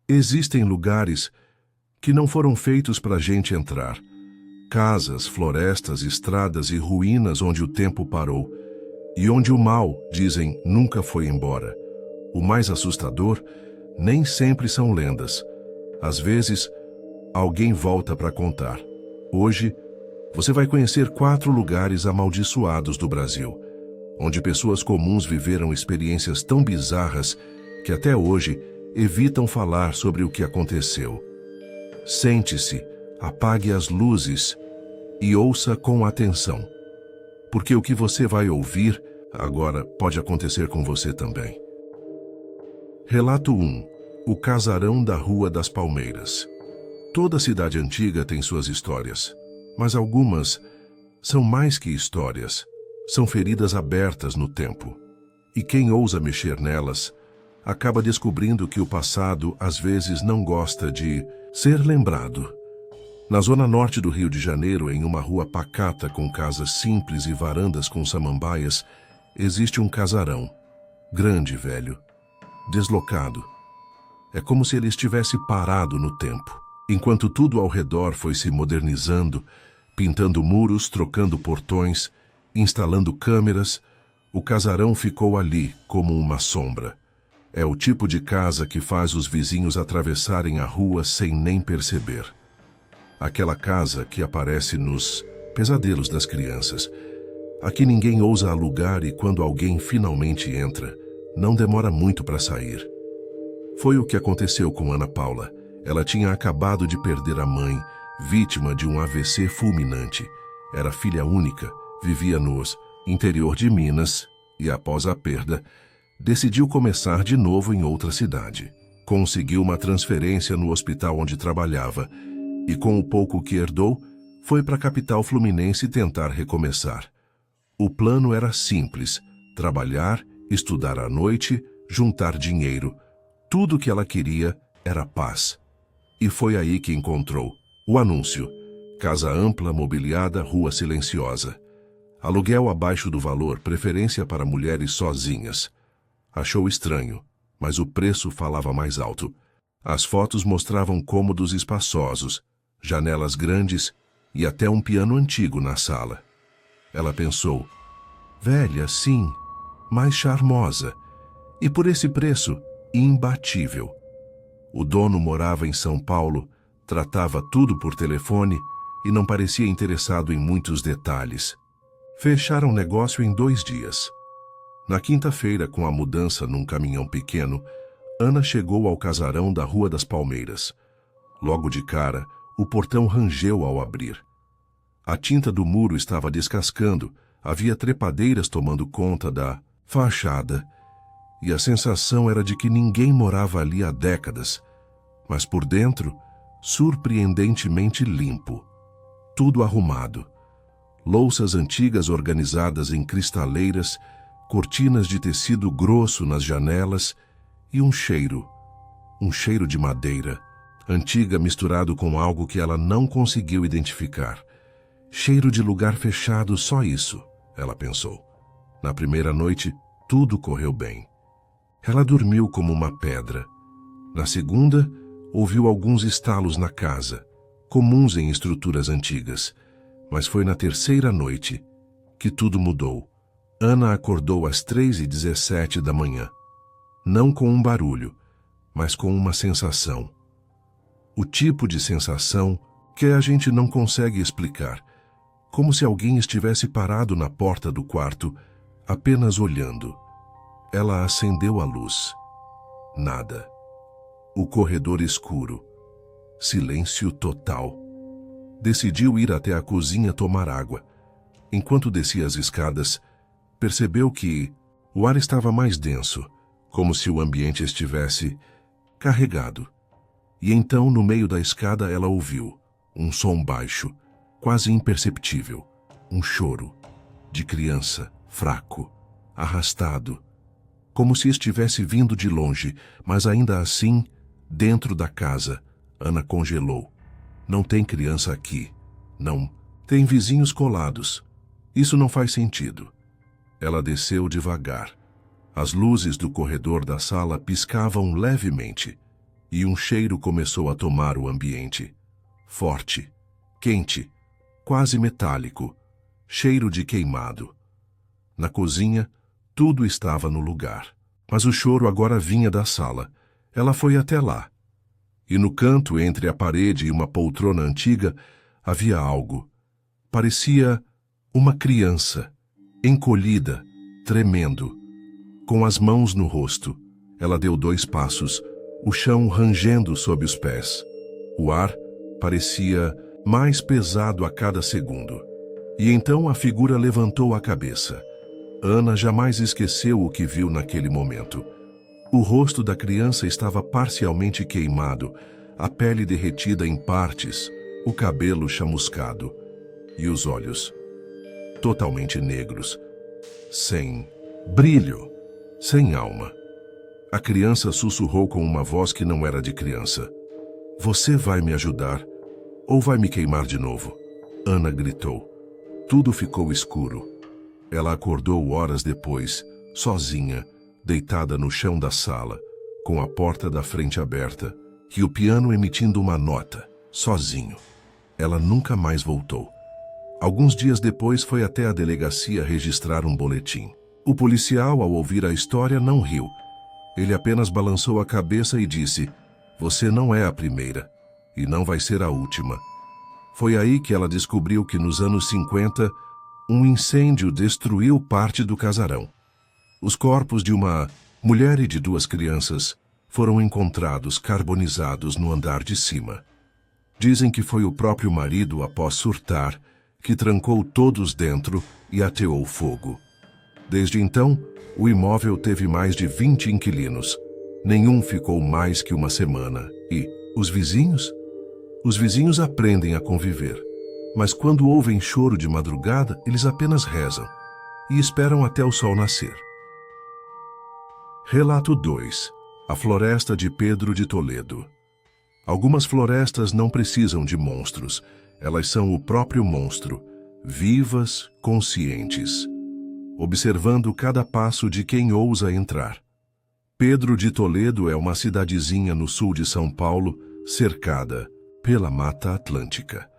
Existem lugares que não foram feitos para a gente entrar. Casas, florestas, estradas e ruínas onde o tempo parou. E onde o mal, dizem, nunca foi embora. O mais assustador, nem sempre são lendas. Às vezes, alguém volta para contar. Hoje, você vai conhecer 4 lugares amaldiçoados do Brasil, onde pessoas comuns viveram experiências tão bizarras que até hoje evitam falar sobre o que aconteceu. Sente-se, apague as luzes e ouça com atenção, porque o que você vai ouvir agora pode acontecer com você também. Relato 1. O Casarão da Rua das Palmeiras. Toda cidade antiga tem suas histórias, mas algumas são mais que histórias, são feridas abertas no tempo. E quem ousa mexer nelas acaba descobrindo que o passado às vezes não gosta de ser lembrado. Na zona norte do Rio de Janeiro, em uma rua pacata com casas simples e varandas com samambaias, existe um casarão. Grande, velho. Deslocado. É como se ele estivesse parado no tempo, enquanto tudo ao redor foi se modernizando, pintando muros, trocando portões, instalando câmeras. O casarão ficou ali como uma sombra. É o tipo de casa que faz os vizinhos atravessarem a rua sem nem perceber. Aquela casa que aparece nos pesadelos das crianças. A que ninguém ousa alugar e quando alguém finalmente entra, não demora muito para sair. Foi o que aconteceu com Ana Paula. Ela tinha acabado de perder a mãe, vítima de um AVC fulminante. Era filha única, vivia no interior de Minas e, após a perda, decidiu começar de novo em outra cidade. Conseguiu uma transferência no hospital onde trabalhava e, com o pouco que herdou, foi para a capital fluminense tentar recomeçar. O plano era simples: trabalhar, estudar à noite, juntar dinheiro. Tudo que ela queria era paz. E foi aí que encontrou o anúncio: casa ampla, mobiliada, rua silenciosa. Aluguel abaixo do valor, preferência para mulheres sozinhas. Achou estranho, mas o preço falava mais alto. As fotos mostravam cômodos espaçosos, janelas grandes e até um piano antigo na sala. Ela pensou: velha, sim, mas charmosa. E por esse preço, imbatível. O dono morava em São Paulo, tratava tudo por telefone e não parecia interessado em muitos detalhes. Fecharam o negócio em 2 dias. Na quinta-feira, com a mudança num caminhão pequeno, Ana chegou ao casarão da Rua das Palmeiras. Logo de cara, o portão rangeu ao abrir. A tinta do muro estava descascando, havia trepadeiras tomando conta da fachada, e a sensação era de que ninguém morava ali há décadas, mas por dentro, surpreendentemente limpo. Tudo arrumado. Louças antigas organizadas em cristaleiras, cortinas de tecido grosso nas janelas e um cheiro de madeira, antiga misturado com algo que ela não conseguiu identificar. Cheiro de lugar fechado, só isso, ela pensou. Na primeira noite, tudo correu bem. Ela dormiu como uma pedra. Na segunda, ouviu alguns estalos na casa, comuns em estruturas antigas. Mas foi na terceira noite que tudo mudou. Ana acordou às 3h17 da manhã. Não com um barulho, mas com uma sensação. O tipo de sensação que a gente não consegue explicar. Como se alguém estivesse parado na porta do quarto, apenas olhando. Ela acendeu a luz. Nada. O corredor escuro. Silêncio total. Decidiu ir até a cozinha tomar água. Enquanto descia as escadas, percebeu que o ar estava mais denso, como se o ambiente estivesse carregado. E então, no meio da escada, ela ouviu um som baixo, quase imperceptível, um choro, de criança, fraco, arrastado, como se estivesse vindo de longe, mas ainda assim, dentro da casa. Ana congelou. Não tem criança aqui. Não. Tem vizinhos colados. Isso não faz sentido. Ela desceu devagar. As luzes do corredor da sala piscavam levemente. e um cheiro começou a tomar o ambiente. Forte, quente, quase metálico, cheiro de queimado. Na cozinha, tudo estava no lugar. Mas o choro agora vinha da sala. Ela foi até lá. E no canto, entre a parede e uma poltrona antiga, havia algo. Parecia uma criança, encolhida, tremendo, com as mãos no rosto. Ela deu 2 passos, o chão rangendo sob os pés. O ar parecia mais pesado a cada segundo. E então a figura levantou a cabeça. Ana jamais esqueceu o que viu naquele momento. O rosto da criança estava parcialmente queimado, a pele derretida em partes, o cabelo chamuscado. E os olhos, totalmente negros, sem brilho, sem alma. A criança sussurrou com uma voz que não era de criança. Você vai me ajudar ou vai me queimar de novo? Ana gritou. Tudo ficou escuro. Ela acordou horas depois, sozinha, deitada no chão da sala, com a porta da frente aberta e o piano emitindo uma nota, sozinho. Ela nunca mais voltou. Alguns dias depois foi até a delegacia registrar um boletim. O policial, ao ouvir a história, não riu. Ele apenas balançou a cabeça e disse: "Você não é a primeira, e não vai ser a última." Foi aí que ela descobriu que nos anos 50, um incêndio destruiu parte do casarão. Os corpos de uma mulher e de 2 crianças foram encontrados carbonizados no andar de cima. Dizem que foi o próprio marido, após surtar, que trancou todos dentro e ateou fogo. Desde então, o imóvel teve mais de 20 inquilinos. Nenhum ficou mais que uma semana. E os vizinhos? Os vizinhos aprendem a conviver. Mas quando ouvem choro de madrugada, eles apenas rezam e esperam até o sol nascer. Relato 2. A floresta de Pedro de Toledo. Algumas florestas não precisam de monstros. Elas são o próprio monstro, vivas, conscientes, observando cada passo de quem ousa entrar. Pedro de Toledo é uma cidadezinha no sul de São Paulo, cercada pela Mata Atlântica.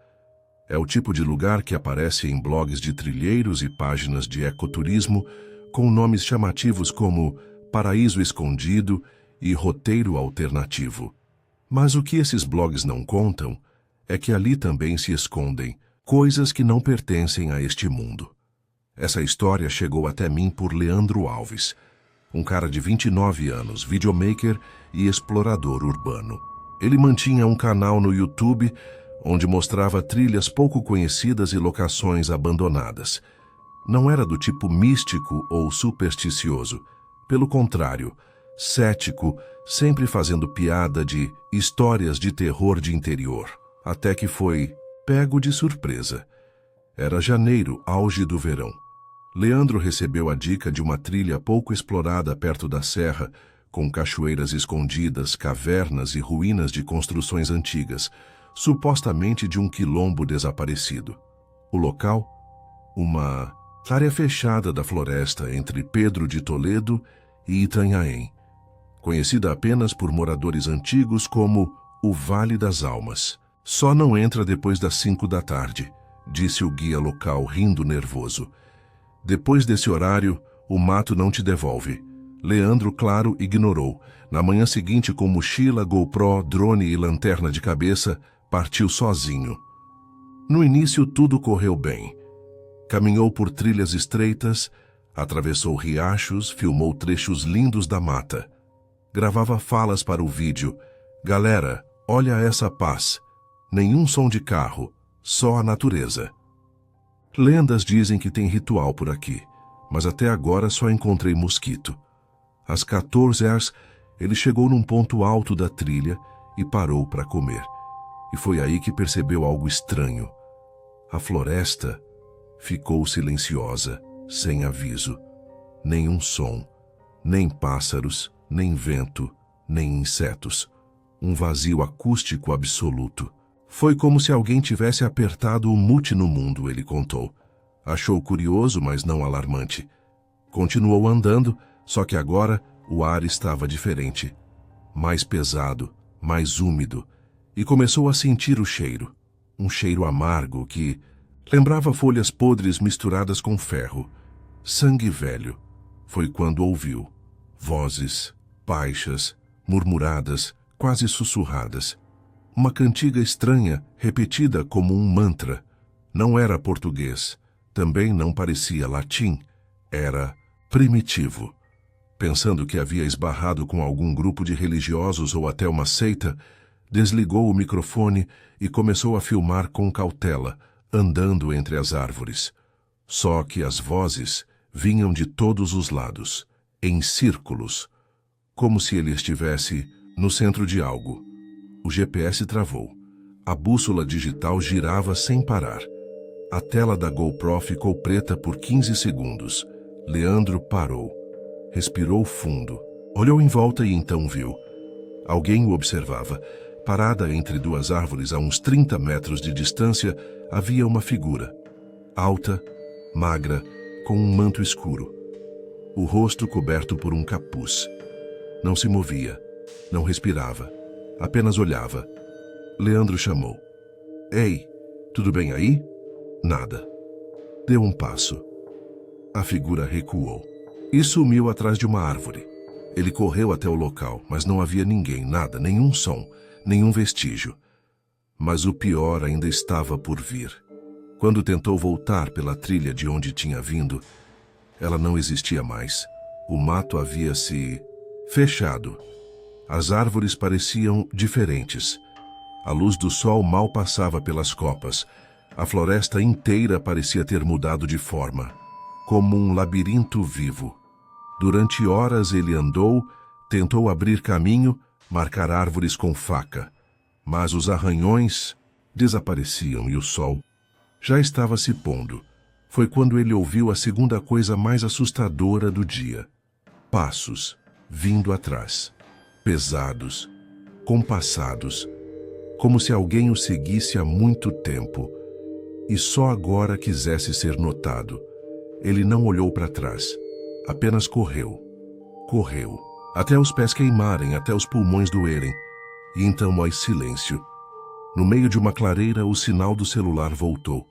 É o tipo de lugar que aparece em blogs de trilheiros e páginas de ecoturismo com nomes chamativos como Paraíso Escondido e Roteiro Alternativo. Mas o que esses blogs não contam é que ali também se escondem coisas que não pertencem a este mundo. Essa história chegou até mim por Leandro Alves, um cara de 29 anos, videomaker e explorador urbano. Ele mantinha um canal no YouTube onde mostrava trilhas pouco conhecidas e locações abandonadas. Não era do tipo místico ou supersticioso. Pelo contrário, cético, sempre fazendo piada de histórias de terror de interior. Até que foi pego de surpresa. Era janeiro, auge do verão. Leandro recebeu a dica de uma trilha pouco explorada perto da serra, com cachoeiras escondidas, cavernas e ruínas de construções antigas, supostamente de um quilombo desaparecido. O local? Uma área fechada da floresta entre Pedro de Toledo e Itanhaém, conhecida apenas por moradores antigos como o Vale das Almas. Só não entra depois das 5 da tarde, disse o guia local rindo nervoso. Depois desse horário, o mato não te devolve. Leandro, claro, ignorou. Na manhã seguinte, com mochila, GoPro, drone e lanterna de cabeça, partiu sozinho. No início, tudo correu bem. Caminhou por trilhas estreitas, atravessou riachos, filmou trechos lindos da mata. Gravava falas para o vídeo. Galera, olha essa paz. Nenhum som de carro, só a natureza. Lendas dizem que tem ritual por aqui, mas até agora só encontrei mosquito. Às 14 horas, ele chegou num ponto alto da trilha e parou para comer. E foi aí que percebeu algo estranho. A floresta ficou silenciosa, sem aviso. Nenhum som, nem pássaros, nem vento, nem insetos. Um vazio acústico absoluto. Foi como se alguém tivesse apertado o mute no mundo, ele contou. Achou curioso, mas não alarmante. Continuou andando, só que agora o ar estava diferente. Mais pesado, mais úmido, e começou a sentir o cheiro. Um cheiro amargo que lembrava folhas podres misturadas com ferro. Sangue velho. Foi quando ouviu vozes, baixas, murmuradas, quase sussurradas. Uma cantiga estranha, repetida como um mantra. Não era português, também não parecia latim, era primitivo. Pensando que havia esbarrado com algum grupo de religiosos ou até uma seita, desligou o microfone e começou a filmar com cautela, andando entre as árvores. Só que as vozes vinham de todos os lados, em círculos, como se ele estivesse no centro de algo. O GPS travou. A bússola digital girava sem parar. A tela da GoPro ficou preta por 15 segundos. Leandro parou. Respirou fundo. Olhou em volta e então viu. Alguém o observava. Parada entre duas árvores a uns 30 metros de distância, havia uma figura. Alta, magra, com um manto escuro. O rosto coberto por um capuz. Não se movia. Não respirava. Apenas olhava. Leandro chamou. Ei, tudo bem aí? Nada. Deu um passo. A figura recuou e sumiu atrás de uma árvore. Ele correu até o local, mas não havia ninguém, nada, nenhum som, nenhum vestígio. Mas o pior ainda estava por vir. Quando tentou voltar pela trilha de onde tinha vindo, ela não existia mais. O mato havia se fechado. As árvores pareciam diferentes. A luz do sol mal passava pelas copas. A floresta inteira parecia ter mudado de forma, como um labirinto vivo. Durante horas ele andou, tentou abrir caminho, marcar árvores com faca. Mas os arranhões desapareciam e o sol já estava se pondo. Foi quando ele ouviu a segunda coisa mais assustadora do dia. Passos vindo atrás. Pesados, compassados, como se alguém o seguisse há muito tempo e só agora quisesse ser notado. Ele não olhou para trás, apenas correu. Correu, até os pés queimarem, até os pulmões doerem, e então mais silêncio. No meio de uma clareira, o sinal do celular voltou.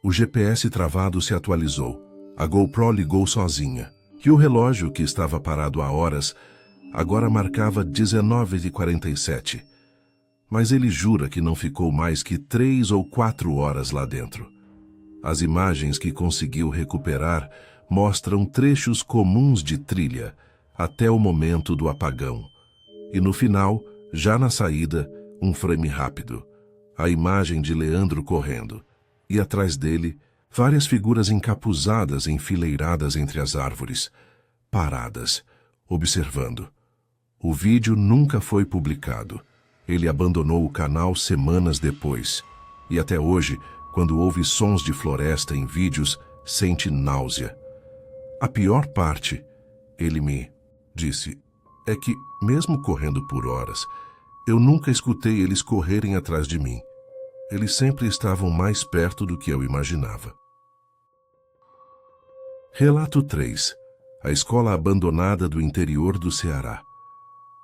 O GPS travado se atualizou. A GoPro ligou sozinha, e o relógio, que estava parado há horas, agora marcava 19h47. Mas ele jura que não ficou mais que 3 ou 4 horas lá dentro. As imagens que conseguiu recuperar mostram trechos comuns de trilha, até o momento do apagão. E no final, já na saída, um frame rápido. A imagem de Leandro correndo. E atrás dele, várias figuras encapuzadas enfileiradas entre as árvores, paradas, observando. O vídeo nunca foi publicado. Ele abandonou o canal semanas depois. E até hoje, quando ouve sons de floresta em vídeos, sente náusea. A pior parte, ele me disse, é que, mesmo correndo por horas, eu nunca escutei eles correrem atrás de mim. Eles sempre estavam mais perto do que eu imaginava. Relato 3. A escola abandonada do interior do Ceará.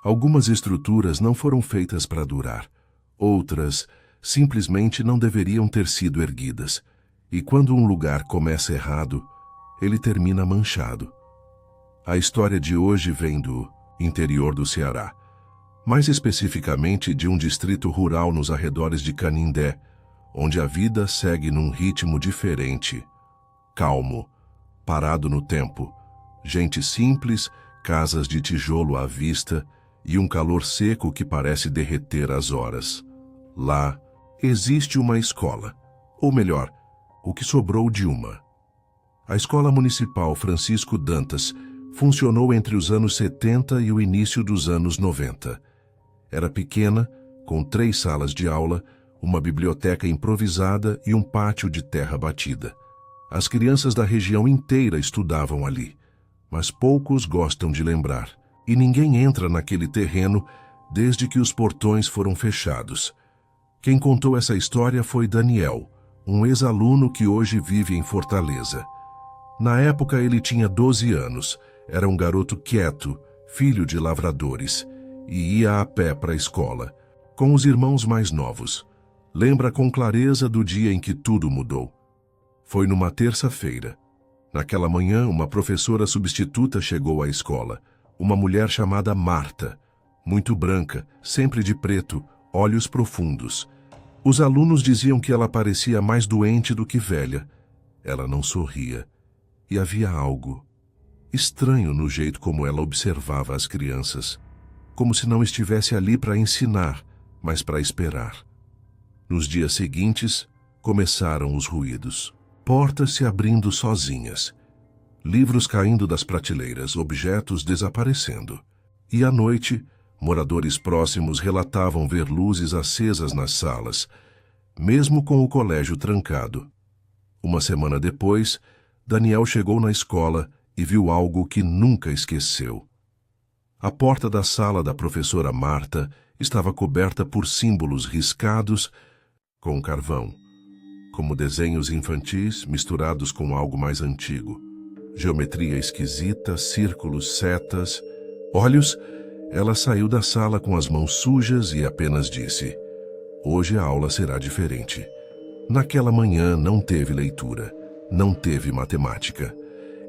Algumas estruturas não foram feitas para durar. Outras simplesmente não deveriam ter sido erguidas. E quando um lugar começa errado, ele termina manchado. A história de hoje vem do interior do Ceará. Mais especificamente de um distrito rural nos arredores de Canindé, onde a vida segue num ritmo diferente, calmo, parado no tempo, gente simples, casas de tijolo à vista e um calor seco que parece derreter as horas. Lá existe uma escola, ou melhor, o que sobrou de uma. A Escola Municipal Francisco Dantas funcionou entre os anos 70 e o início dos anos 90. Era pequena, com 3 salas de aula, uma biblioteca improvisada e um pátio de terra batida. As crianças da região inteira estudavam ali, mas poucos gostam de lembrar, e ninguém entra naquele terreno desde que os portões foram fechados. Quem contou essa história foi Daniel, um ex-aluno que hoje vive em Fortaleza. Na época ele tinha 12 anos, era um garoto quieto, filho de lavradores, e ia a pé para a escola. Com os irmãos mais novos, lembra com clareza do dia em que tudo mudou. Foi numa terça-feira. Naquela manhã, uma professora substituta chegou à escola, uma mulher chamada Marta, muito branca, sempre de preto, olhos profundos. Os alunos diziam que ela parecia mais doente do que velha. Ela não sorria. E havia algo estranho no jeito como ela observava as crianças, como se não estivesse ali para ensinar, mas para esperar. Nos dias seguintes, começaram os ruídos. Portas se abrindo sozinhas, livros caindo das prateleiras, objetos desaparecendo. E à noite, moradores próximos relatavam ver luzes acesas nas salas, mesmo com o colégio trancado. Uma semana depois, Daniel chegou na escola e viu algo que nunca esqueceu. A porta da sala da professora Marta estava coberta por símbolos riscados com carvão, como desenhos infantis misturados com algo mais antigo. Geometria esquisita, círculos, setas. Olhos, ela saiu da sala com as mãos sujas e apenas disse: "Hoje a aula será diferente." Naquela manhã não teve leitura, não teve matemática.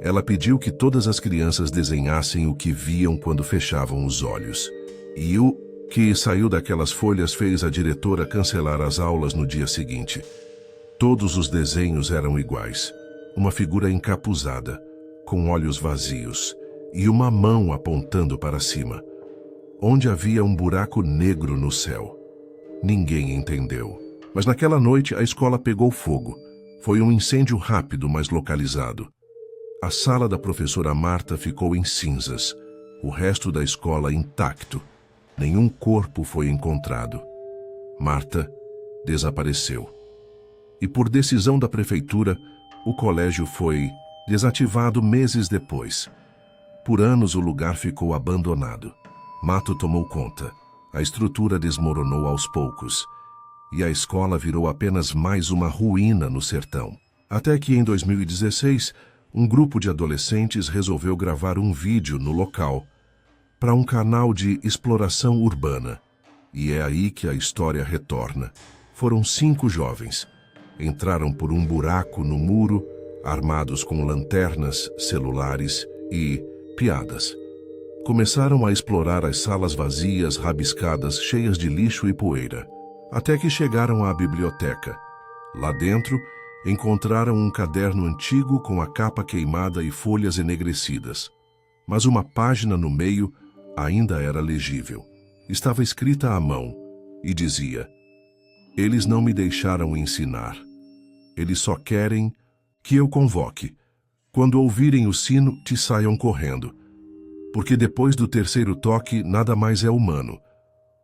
Ela pediu que todas as crianças desenhassem o que viam quando fechavam os olhos. E o que saiu daquelas folhas fez a diretora cancelar as aulas no dia seguinte. Todos os desenhos eram iguais. Uma figura encapuzada, com olhos vazios, e uma mão apontando para cima, onde havia um buraco negro no céu. Ninguém entendeu. Mas naquela noite a escola pegou fogo. Foi um incêndio rápido, mas localizado. A sala da professora Marta ficou em cinzas, o resto da escola intacto. Nenhum corpo foi encontrado. Marta desapareceu. E por decisão da prefeitura, o colégio foi desativado meses depois. Por anos o lugar ficou abandonado. Mato tomou conta. A estrutura desmoronou aos poucos. E a escola virou apenas mais uma ruína no sertão. Até que em 2016, um grupo de adolescentes resolveu gravar um vídeo no local para um canal de exploração urbana. E é aí que a história retorna. Foram 5 jovens. Entraram por um buraco no muro, armados com lanternas, celulares e piadas. Começaram a explorar as salas vazias, rabiscadas, cheias de lixo e poeira. Até que chegaram à biblioteca. Lá dentro, encontraram um caderno antigo com a capa queimada e folhas enegrecidas. Mas uma página no meio ainda era legível. Estava escrita à mão e dizia: "Eles não me deixaram ensinar. Eles só querem que eu convoque. Quando ouvirem o sino, te saiam correndo. Porque depois do terceiro toque, nada mais é humano."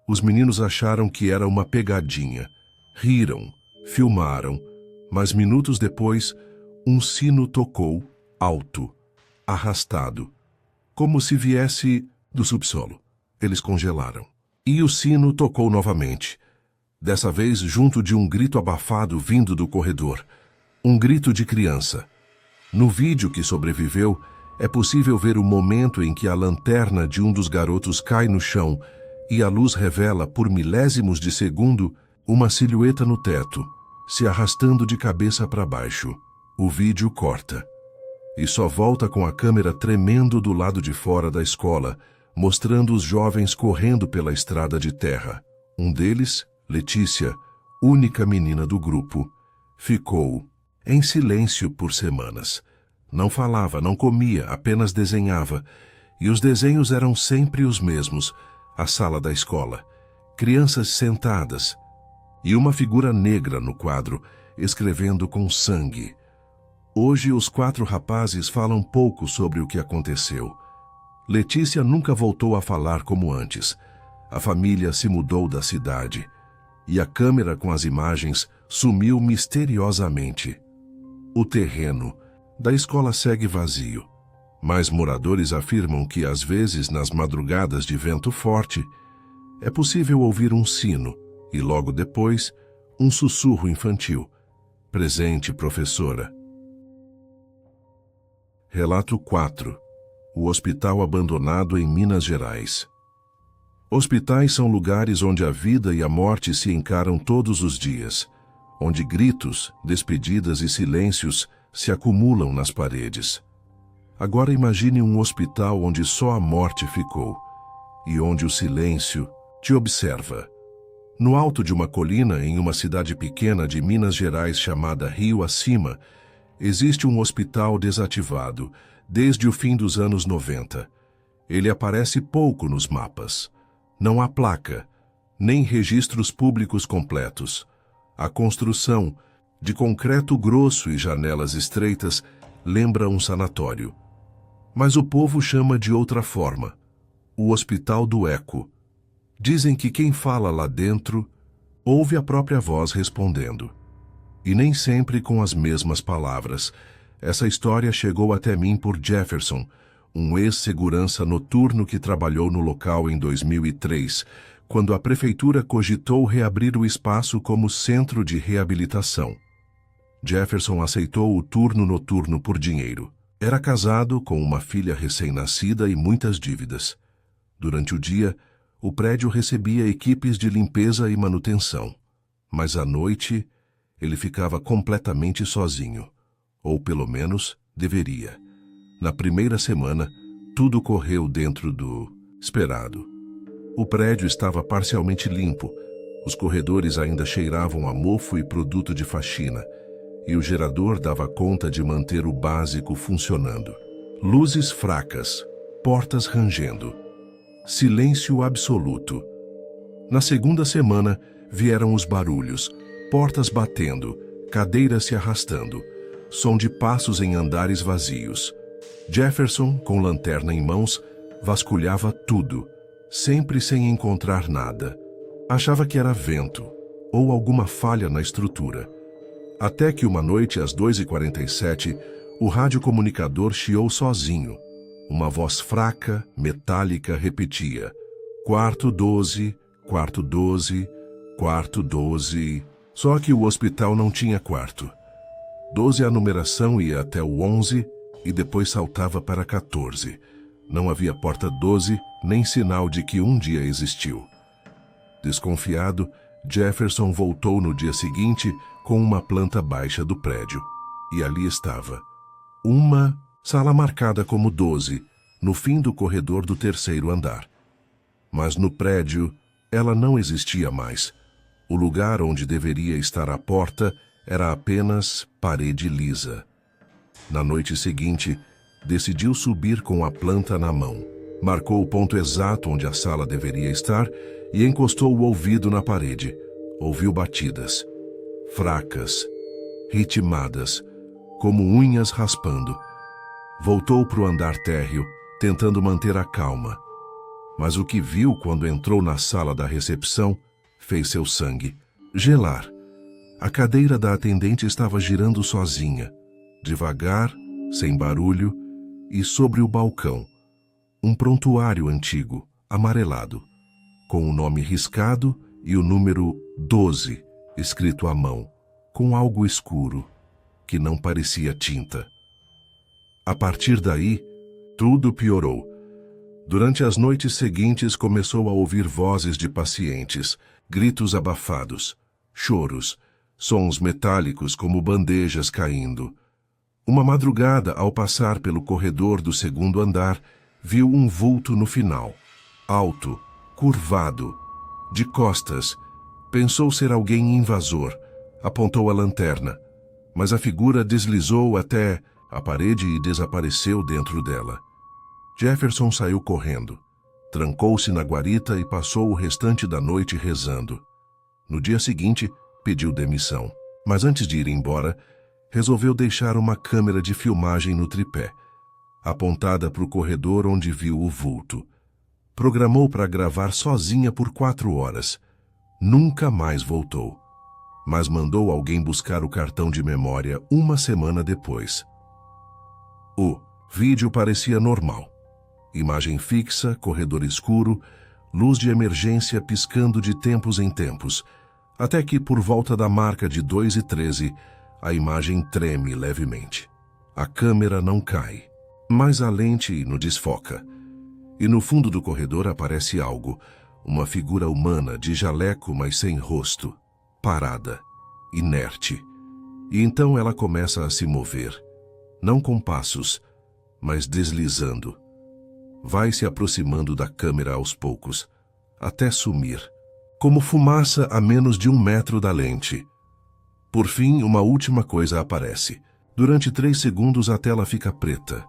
Os meninos acharam que era uma pegadinha. Riram, filmaram, mas minutos depois, um sino tocou, alto, arrastado, como se viesse do subsolo. Eles congelaram. E o sino tocou novamente, dessa vez junto de um grito abafado vindo do corredor. Um grito de criança. No vídeo que sobreviveu, é possível ver o momento em que a lanterna de um dos garotos cai no chão e a luz revela, por milésimos de segundo, uma silhueta no teto, se arrastando de cabeça para baixo. O vídeo corta. E só volta com a câmera tremendo do lado de fora da escola, mostrando os jovens correndo pela estrada de terra. Um deles, Letícia, única menina do grupo, ficou em silêncio por semanas. Não falava, não comia, apenas desenhava. E os desenhos eram sempre os mesmos. A sala da escola, crianças sentadas e uma figura negra no quadro, escrevendo com sangue. Hoje os 4 rapazes falam pouco sobre o que aconteceu. Letícia nunca voltou a falar como antes. A família se mudou da cidade e a câmera com as imagens sumiu misteriosamente. O terreno da escola segue vazio. Mas moradores afirmam que, às vezes, nas madrugadas de vento forte, é possível ouvir um sino e, logo depois, um sussurro infantil. "Presente, professora." Relato 4. O hospital abandonado em Minas Gerais. Hospitais são lugares onde a vida e a morte se encaram todos os dias, onde gritos, despedidas e silêncios se acumulam nas paredes. Agora imagine um hospital onde só a morte ficou e onde o silêncio te observa. No alto de uma colina, em uma cidade pequena de Minas Gerais chamada Rio Acima, existe um hospital desativado desde o fim dos anos 90. Ele aparece pouco nos mapas. Não há placa, nem registros públicos completos. A construção, de concreto grosso e janelas estreitas, lembra um sanatório. Mas o povo chama de outra forma: o Hospital do Eco. Dizem que quem fala lá dentro ouve a própria voz respondendo. E nem sempre com as mesmas palavras. Essa história chegou até mim por Jefferson, um ex-segurança noturno que trabalhou no local em 2003, quando a prefeitura cogitou reabrir o espaço como centro de reabilitação. Jefferson aceitou o turno noturno por dinheiro. Era casado, com uma filha recém-nascida e muitas dívidas. Durante o dia, o prédio recebia equipes de limpeza e manutenção. Mas à noite, ele ficava completamente sozinho. Ou pelo menos, deveria. Na primeira semana, tudo correu dentro do esperado. O prédio estava parcialmente limpo, os corredores ainda cheiravam a mofo e produto de faxina, e o gerador dava conta de manter o básico funcionando. Luzes fracas, portas rangendo. Silêncio absoluto. Na segunda semana, vieram os barulhos, portas batendo, cadeiras se arrastando, som de passos em andares vazios. Jefferson, com lanterna em mãos, vasculhava tudo, sempre sem encontrar nada. Achava que era vento, ou alguma falha na estrutura. Até que uma noite, às 2h47, o radiocomunicador chiou sozinho. Uma voz fraca, metálica, repetia: quarto 12, quarto 12, quarto 12. Só que o hospital não tinha quarto. 12 a numeração ia até o 11 e depois saltava para 14. Não havia porta 12, nem sinal de que um dia existiu. Desconfiado, Jefferson voltou no dia seguinte com uma planta baixa do prédio. E ali estava. Uma sala marcada como 12, no fim do corredor do terceiro andar. Mas no prédio, ela não existia mais. O lugar onde deveria estar a porta era apenas parede lisa. Na noite seguinte, decidiu subir com a planta na mão. Marcou o ponto exato onde a sala deveria estar e encostou o ouvido na parede. Ouviu batidas, fracas, ritmadas, como unhas raspando. Voltou para o andar térreo, tentando manter a calma. Mas o que viu quando entrou na sala da recepção fez seu sangue gelar. A cadeira da atendente estava girando sozinha, devagar, sem barulho, e sobre o balcão, um prontuário antigo, amarelado, com o nome riscado e o número 12 escrito à mão, com algo escuro, que não parecia tinta. A partir daí, tudo piorou. Durante as noites seguintes começou a ouvir vozes de pacientes, gritos abafados, choros, sons metálicos como bandejas caindo. Uma madrugada, ao passar pelo corredor do segundo andar, viu um vulto no final, alto, curvado, de costas. Pensou ser alguém invasor. Apontou a lanterna, mas a figura deslizou até a parede e desapareceu dentro dela. Jefferson saiu correndo, trancou-se na guarita e passou o restante da noite rezando. No dia seguinte, pediu demissão, mas antes de ir embora, resolveu deixar uma câmera de filmagem no tripé, apontada para o corredor onde viu o vulto. Programou para gravar sozinha por 4 horas. Nunca mais voltou, mas mandou alguém buscar o cartão de memória uma semana depois. O vídeo parecia normal. Imagem fixa, corredor escuro, luz de emergência piscando de tempos em tempos, até que, por volta da marca de 2h13, a imagem treme levemente. A câmera não cai, mas a lente no desfoca. E no fundo do corredor aparece algo, uma figura humana de jaleco, mas sem rosto, parada, inerte. E então ela começa a se mover, não com passos, mas deslizando. Vai se aproximando da câmera aos poucos, até sumir, como fumaça a menos de 1 metro da lente. Por fim, uma última coisa aparece. Durante 3 segundos a tela fica preta,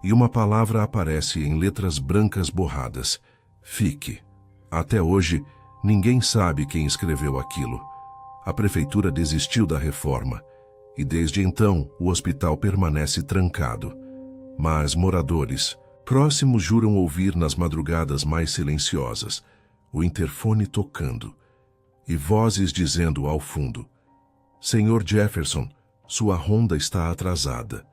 e uma palavra aparece em letras brancas borradas. Fique. Até hoje, ninguém sabe quem escreveu aquilo. A prefeitura desistiu da reforma, e desde então o hospital permanece trancado. Mas moradores próximos juram ouvir nas madrugadas mais silenciosas o interfone tocando e vozes dizendo ao fundo: Senhor Jefferson, sua ronda está atrasada.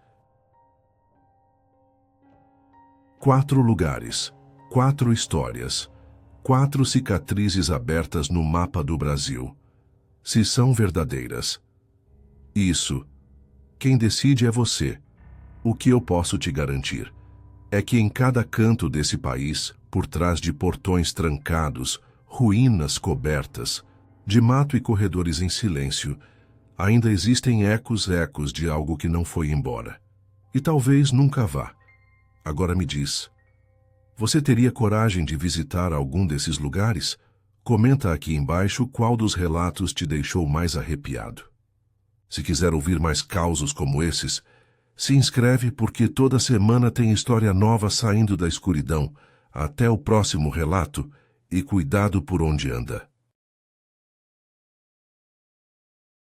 4 lugares, 4 histórias, 4 cicatrizes abertas no mapa do Brasil. Se são verdadeiras. Isso, quem decide é você. O que eu posso te garantir é que em cada canto desse país, por trás de portões trancados, ruínas cobertas, de mato e corredores em silêncio, ainda existem ecos de algo que não foi embora. E talvez nunca vá. Agora me diz, você teria coragem de visitar algum desses lugares? Comenta aqui embaixo qual dos relatos te deixou mais arrepiado. Se quiser ouvir mais causos como esses, se inscreve porque toda semana tem história nova saindo da escuridão. Até o próximo relato e cuidado por onde anda.